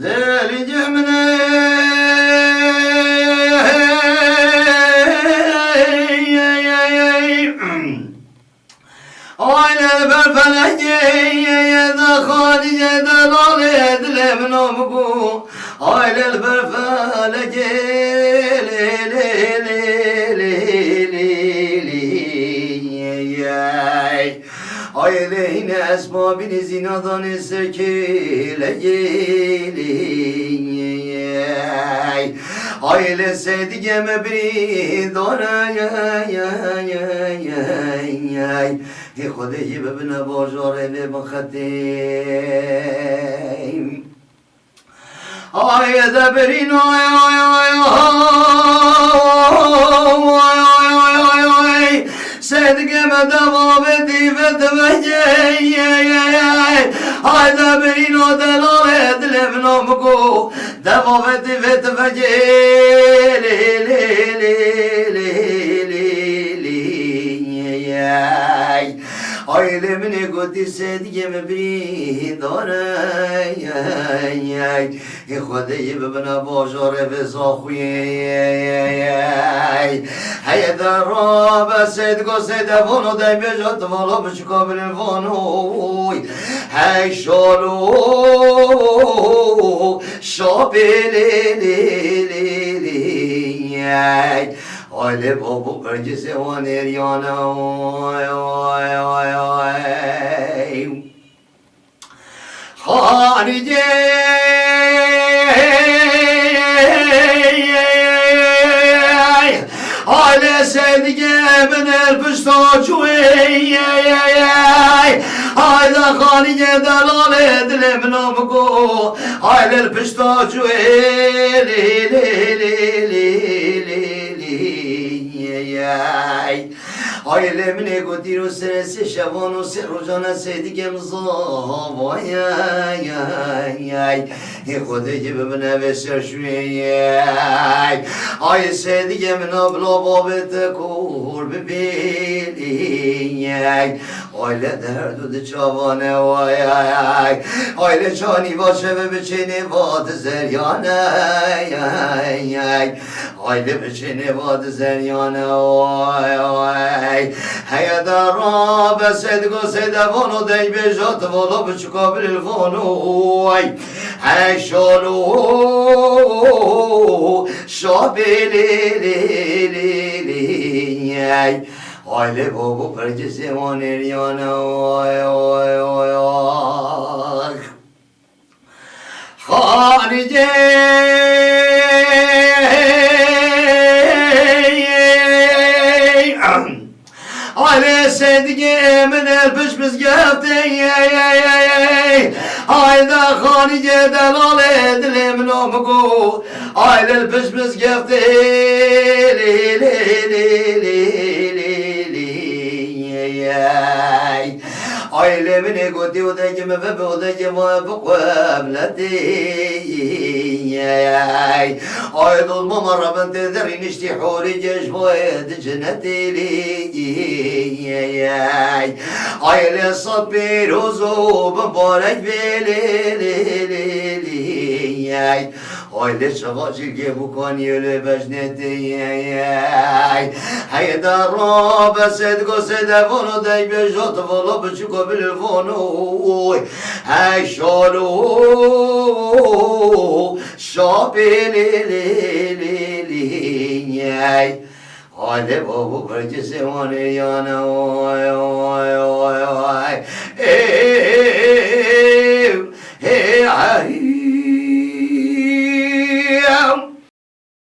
ذلك من عين البرفلجية ذا خالجة دلال يدلي من أمكو عين البرفلجية Aileyin esbabini zinadan esirkiyle gelin Aile sevdiğime bir donay Hikode bebine borcar evi bakatayım Ayda birin ay Sevdiğime devam edip etmeyeceğim Hayda birin o delal edilim namıku Devam edip etmeyeceğim Ailemine götür sevdiğime bir donay Hikode bebine borcar evi zakhuye Hayda rabbe sedgo sedevonu de bejot volo bişko bilvonu Hey şolu şopilili Aile babu öncesi o neryana Hanice Aile sevdiğimin elbis taçu Hayda hanice delal edilim namıku Aile elbis taçu Ailemine götürü seresi şevanu serocana sevdiğim zavay Hikode cibimine veser şüyey Ay sevdiğimin abla babete kur bibiliyey Aile derdu de çavane vay Aile çani vaşe ve biçeni vadı zeryane Aile biçeni vadı zeryane vay Heyda rabbe sedgo sedevonu dey bejat volo bıçuka bilvonu Hey şolu şabilili Aile babu percesi vanir yana Hanice Aile sevdiğimin elbis biz gefti Hayda hanice delal edilim namıku Aile elbis biz gefti Ailemine götü odacımı ve odacımı bu kıbleti Ay dolmam arabın tezerin işte hori ceşbayet cennetili Aile sabir ozu mübarek velili Aile şavacı gebu kan yöle beşneti Hayda rabbe sedgo sedevonu dey bejot volo bıçuko bilvonu Hey şolu şopilili Aile babu percesi vanir yana